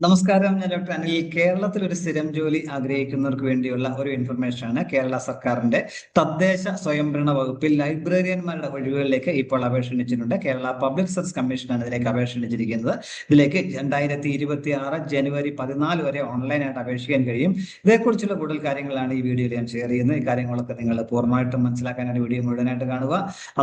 നമസ്കാരം, ഞാൻ ഡോക്ടർ അനിൽ. കേരളത്തിൽ ഒരു സ്ഥിരം ജോലി ആഗ്രഹിക്കുന്നവർക്ക് വേണ്ടിയുള്ള ഒരു ഇൻഫർമേഷൻ ആണ്. കേരള സർക്കാരിന്റെ തദ്ദേശ സ്വയംഭരണ വകുപ്പിൽ ലൈബ്രറിയന്മാരുടെ ഒഴിവുകളിലേക്ക് ഇപ്പോൾ അപേക്ഷ ക്ഷണിച്ചിട്ടുണ്ട്. കേരള പബ്ലിക് സർവീസ് കമ്മീഷനാണ് ഇതിലേക്ക് അപേക്ഷ ക്ഷണിച്ചിരിക്കുന്നത്. ഇതിലേക്ക് 2026 ജനുവരി 14 വരെ ഓൺലൈനായിട്ട് അപേക്ഷിക്കാൻ കഴിയും. ഇതേക്കുറിച്ചുള്ള കൂടുതൽ കാര്യങ്ങളാണ് ഈ വീഡിയോയിൽ ഞാൻ ഷെയർ ചെയ്യുന്നത്. ഈ കാര്യങ്ങളൊക്കെ നിങ്ങൾ പൂർണ്ണമായിട്ടും മനസ്സിലാക്കാനാണ് വീഡിയോ മുഴുവനായിട്ട് കാണുക.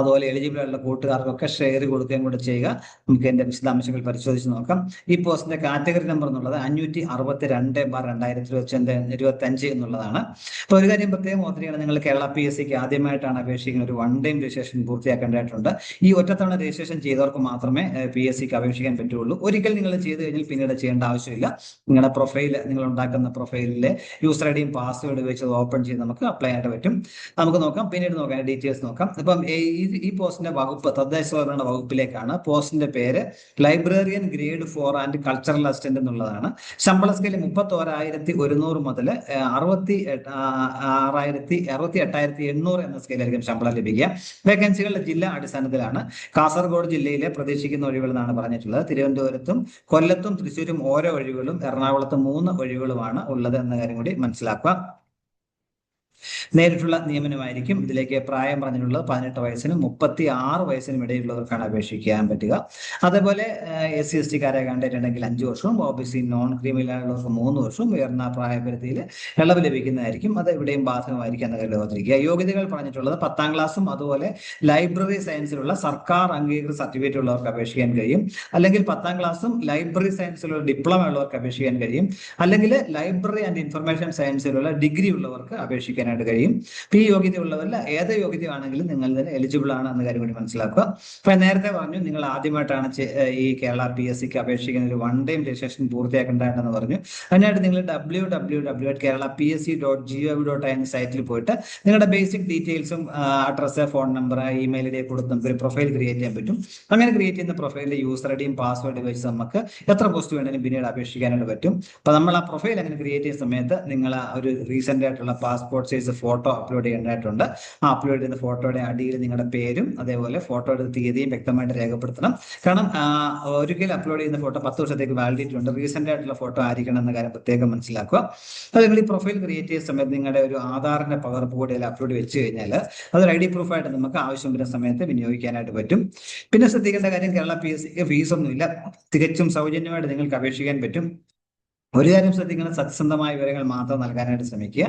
അതുപോലെ എലിജിബിൾ ആയിട്ടുള്ള കൂട്ടുകാർക്കൊക്കെ ഷെയർ കൊടുക്കുകയും കൂടെ ചെയ്യുക. നമുക്ക് എന്റെ വിശദാംശങ്ങൾ പരിശോധിച്ച് നോക്കാം. ഈ പോസ്റ്റിന്റെ കാറ്റഗറി നമ്പർ എന്നുള്ളത് 562/2025 എന്നുള്ളതാണ്. അപ്പൊ ഒരു കാര്യം പ്രത്യേകം ഓർത്തിരിക്കണം, നിങ്ങൾ കേരള PSCക്ക് ആദ്യമായിട്ടാണ് അപേക്ഷിക്കുന്ന ഒരു 1 ടൈം രജിസ്ട്രേഷൻ പൂർത്തിയാക്കേണ്ടതായിട്ടുണ്ട്. ഈ ഒറ്റത്തവണ രജിസ്ട്രേഷൻ ചെയ്തവർക്ക് മാത്രമേ PSCക്ക് അപേക്ഷിക്കാൻ പറ്റുള്ളൂ. ഒരിക്കൽ നിങ്ങൾ ചെയ്ത് കഴിഞ്ഞാൽ പിന്നീട് ചെയ്യേണ്ട ആവശ്യമില്ല. നിങ്ങളുടെ പ്രൊഫൈൽ, നിങ്ങൾ ഉണ്ടാക്കുന്ന പ്രൊഫൈലിലെ യൂസർ ഐഡിയും പാസ്വേഡ് വെച്ച് ഓപ്പൺ ചെയ്ത് നമുക്ക് അപ്ലൈ ആയിട്ട് പറ്റും. നമുക്ക് നോക്കാം, പിന്നീട് നോക്കാം, ഡീറ്റെയിൽസ് നോക്കാം. ഇപ്പം ഈ പോസ്റ്റിന്റെ വകുപ്പ് തദ്ദേശ സ്വയംഭരണ വകുപ്പിലേക്കാണ്. പോസ്റ്റിന്റെ പേര് librarian grade 4 and cultural assistant എന്നുള്ളതാണ്. ശമ്പള സ്കെയിൽ 31,100 മുതൽ 68,800 എന്ന സ്കെയിലായിരിക്കും ശമ്പളം ലഭിക്കുക. വേക്കൻസികളുടെ ജില്ലാ അടിസ്ഥാനത്തിലാണ്. കാസർഗോഡ് ജില്ലയിലെ പ്രതീക്ഷിക്കുന്ന ഒഴിവുകളെന്നാണ് പറഞ്ഞിട്ടുള്ളത്. തിരുവനന്തപുരത്തും കൊല്ലത്തും തൃശ്ശൂരും ഓരോ ഒഴിവുകളും, എറണാകുളത്ത് 3 ഒഴിവുകളുമാണ് ഉള്ളത് എന്ന കാര്യം കൂടി മനസ്സിലാക്കുക. നേരിട്ടുള്ള നിയമനമായിരിക്കും. ഇതിലേക്ക് പ്രായം പറഞ്ഞിട്ടുള്ളത് 18 വയസ്സിനും 36 വയസ്സിനും ഇടയിലുള്ളവർക്കാണ് അപേക്ഷിക്കാൻ പറ്റുക. അതേപോലെ SC/ST കാണ്ടിട്ടുണ്ടെങ്കിൽ 5 വർഷവും, OBC നോൺ ക്രിമിനലുള്ളവർക്ക് 3 വർഷവും ഉയർന്ന പ്രായപരിധിയിൽ ഇളവ് ലഭിക്കുന്നതായിരിക്കും. അത് ഇവിടെയും ബാധകമായിരിക്കും എന്ന കാര്യം ഓർത്തിരിക്കുക. യോഗ്യതകൾ പറഞ്ഞിട്ടുള്ളത് 10ാം ക്ലാസ്സും അതുപോലെ ലൈബ്രറി സയൻസിലുള്ള സർക്കാർ അംഗീകൃത സർട്ടിഫിക്കറ്റ് ഉള്ളവർക്ക് അപേക്ഷിക്കാൻ കഴിയും. അല്ലെങ്കിൽ 10ാം ക്ലാസ്സും ലൈബ്രറി സയൻസിലുള്ള ഡിപ്ലോമ ഉള്ളവർക്ക് അപേക്ഷിക്കാൻ കഴിയും. അല്ലെങ്കിൽ ലൈബ്രറി ആൻഡ് ഇൻഫർമേഷൻ സയൻസിലുള്ള ഡിഗ്രി ഉള്ളവർക്ക് അപേക്ഷിക്കാൻ കഴിയും. ഈ യോഗ്യത ഉള്ളവരല്ല, ഏത് യോഗ്യതയാണെങ്കിലും നിങ്ങൾ ഇതിന് എലിജിബിൾ ആണ് എന്ന കാര്യം കൂടി മനസ്സിലാക്കുക. അപ്പൊ നേരത്തെ പറഞ്ഞു, നിങ്ങൾ ആദ്യമായിട്ടാണ് ഈ കേരള PSCക്ക് അപേക്ഷിക്കുന്ന ഒരു 1 ടൈം രജിസ്ട്രേഷൻ പൂർത്തിയാക്കേണ്ടതായിട്ടെന്ന് പറഞ്ഞു. അതിനായിട്ട് നിങ്ങൾ www.keralapsc.gov.in സൈറ്റിൽ പോയിട്ട് നിങ്ങളുടെ ബേസിക് ഡീറ്റെയിൽസും address, phone number, email ID കൊടുത്ത് നമുക്ക് ഒരു പ്രൊഫൈൽ ക്രിയേറ്റ് ചെയ്യാൻ പറ്റും. അങ്ങനെ ക്രിയേറ്റ് ചെയ്യുന്ന പ്രൊഫൈലിലെ യൂസർ ഐഡിയും പാസ്വേഡ് വെച്ച് നമുക്ക് എത്ര പോസ്റ്റ് വേണമെങ്കിലും പിന്നീട് അപേക്ഷിക്കാനായിട്ട് പറ്റും. അപ്പൊ നമ്മൾ ആ പ്രൊഫൈൽ അങ്ങനെ ക്രിയേറ്റ് ചെയ്യുന്ന സമയത്ത് നിങ്ങൾ ഒരു റീസെന്റ് ആയിട്ടുള്ള പാസ്പോർട്ട് സൈസ് ഫോട്ടോ അപ്ലോഡ് ചെയ്യേണ്ടതായിട്ടുണ്ട്. ആ അപ്ലോഡ് ചെയ്യുന്ന ഫോട്ടോയുടെ അടിയിൽ നിങ്ങളുടെ പേരും അതേപോലെ ഫോട്ടോയുടെ തീയതിയും വ്യക്തമായിട്ട് രേഖപ്പെടുത്തണം. കാരണം ഒരിക്കൽ അപ്ലോഡ് ചെയ്യുന്ന ഫോട്ടോ 10 വർഷത്തേക്ക് വാലിഡിറ്റി ഉണ്ട്. റീസെന്റ് ആയിട്ടുള്ള ഫോട്ടോ ആയിരിക്കണം എന്ന കാര്യം പ്രത്യേകം മനസ്സിലാക്കുക. അത് നിങ്ങൾ ഈ പ്രൊഫൈൽ ക്രിയേറ്റ് ചെയ്യുന്ന സമയത്ത് നിങ്ങളുടെ ഒരു ആധാറിന്റെ പകർപ്പ് കൂടി അപ്ലോഡ് വെച്ച് കഴിഞ്ഞാൽ അതൊരു ID പ്രൂഫായിട്ട് നമുക്ക് ആവശ്യം വരുന്ന സമയത്ത് വിനിയോഗിക്കാനായിട്ട് പറ്റും. പിന്നെ ശ്രദ്ധിക്കേണ്ട കാര്യം, കേരള PSCക്ക് ഫീസൊന്നുമില്ല. തികച്ചും സൗജന്യമായിട്ട് നിങ്ങൾക്ക് അപേക്ഷിക്കാൻ പറ്റും. ഒരു കാര്യം ശ്രദ്ധിക്കണം, സത്യസന്ധമായ വിവരങ്ങൾ മാത്രം നൽകാനായിട്ട് ശ്രമിക്കുക.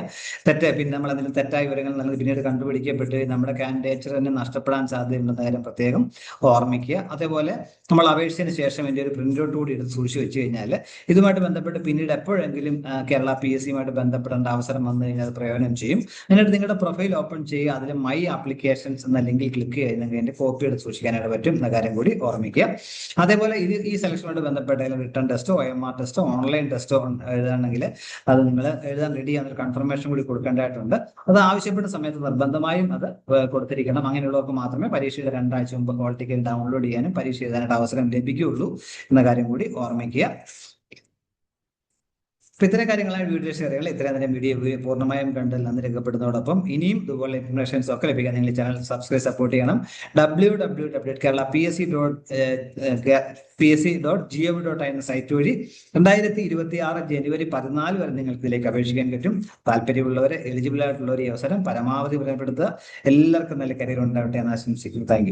പിന്നെ നമ്മൾ അതിൽ തെറ്റായ വിവരങ്ങൾ നൽകി പിന്നീട് കണ്ടുപിടിക്കപ്പെട്ട് നമ്മുടെ കാൻഡിഡേറ്റ് തന്നെ നഷ്ടപ്പെടാൻ സാധ്യതയുണ്ടെന്ന കാര്യം പ്രത്യേകം ഓർമ്മിക്കുക. അതേപോലെ നമ്മൾ അപേക്ഷിച്ചതിന് ശേഷം ഇതിന്റെ ഒരു പ്രിന്റ് ഔട്ട് കൂടി എടുത്ത് സൂക്ഷിച്ചു വെച്ച് കഴിഞ്ഞാൽ ഇതുമായിട്ട് ബന്ധപ്പെട്ട് പിന്നീട് എപ്പോഴെങ്കിലും കേരള PSCയുമായിട്ട് ബന്ധപ്പെടേണ്ട അവസരം വന്നു കഴിഞ്ഞാൽ അത് പ്രയോജനം ചെയ്യും. എന്നിട്ട് നിങ്ങളുടെ പ്രൊഫൈൽ ഓപ്പൺ ചെയ്യുക, അതിൽ മൈ ആപ്ലിക്കേഷൻസ് എന്ന ലിങ്കിൽ ക്ലിക്ക് ചെയ്യുന്നെങ്കിൽ അതിന്റെ കോപ്പി എടുത്ത് സൂക്ഷിക്കാനായിട്ട് പറ്റും എന്ന കാര്യം കൂടി ഓർമ്മിക്കുക. അതേപോലെ ഈ സെലക്ഷനുമായിട്ട് ബന്ധപ്പെട്ട റിട്ടേൺ ടെസ്റ്റോ OMR ടെസ്റ്റോ ഓൺലൈൻ ടെസ്റ്റോ എഴുതാണെങ്കിൽ അത് നിങ്ങൾ എഴുതാൻ റെഡി ആകുന്ന കൺഫർമേഷൻ കൂടി കൊടുക്കേണ്ടതായിട്ടുണ്ട്. അത് ആവശ്യപ്പെട്ട സമയത്ത് നിർബന്ധമായും അത് കൊടുത്തിരിക്കണം. അങ്ങനെയുള്ളവർക്ക് മാത്രമേ പരീക്ഷയുടെ 2 ആഴ്ച മുമ്പ് ഹോൾ ടിക്കറ്റ് ഡൗൺലോഡ് ചെയ്യാനും പരീക്ഷ എഴുതാനായിട്ട് അവസരം ലഭിക്കുകയുള്ളൂ എന്ന കാര്യം കൂടി ഓർമ്മിക്കുക. അപ്പൊ ഇത്തരം കാര്യങ്ങളാണ് വീഡിയോ ഷെയർ ചെയ്യുക. ഇത്രയും നേരം വീഡിയോ പൂർണ്ണമായും കണ്ട് നന്ദി രേഖപ്പെടുന്നതോടൊപ്പം ഇനിയും ഇതുപോലെ ഇൻഫർമേഷൻസ് ഒക്കെ ലഭിക്കാൻ നിങ്ങൾ ചാനൽ സബ്സ്ക്രൈബ് സപ്പോർട്ട് ചെയ്യണം. www.keralapsc.gov.in സൈറ്റ് വഴി 2026 ജനുവരി 14 വരെ നിങ്ങൾക്ക് ഇതിലേക്ക് അപേക്ഷിക്കാൻ പറ്റും. താല്പര്യമുള്ളവരെ, എലിജിബിൾ ആയിട്ടുള്ളവർ ഈ അവസരം പരമാവധി പ്രയോജനപ്പെടുത്തുക. എല്ലാവർക്കും നല്ല കരിയർ ഉണ്ടാവട്ടെ എന്ന് ആശംസിക്കുന്നു. Thank you.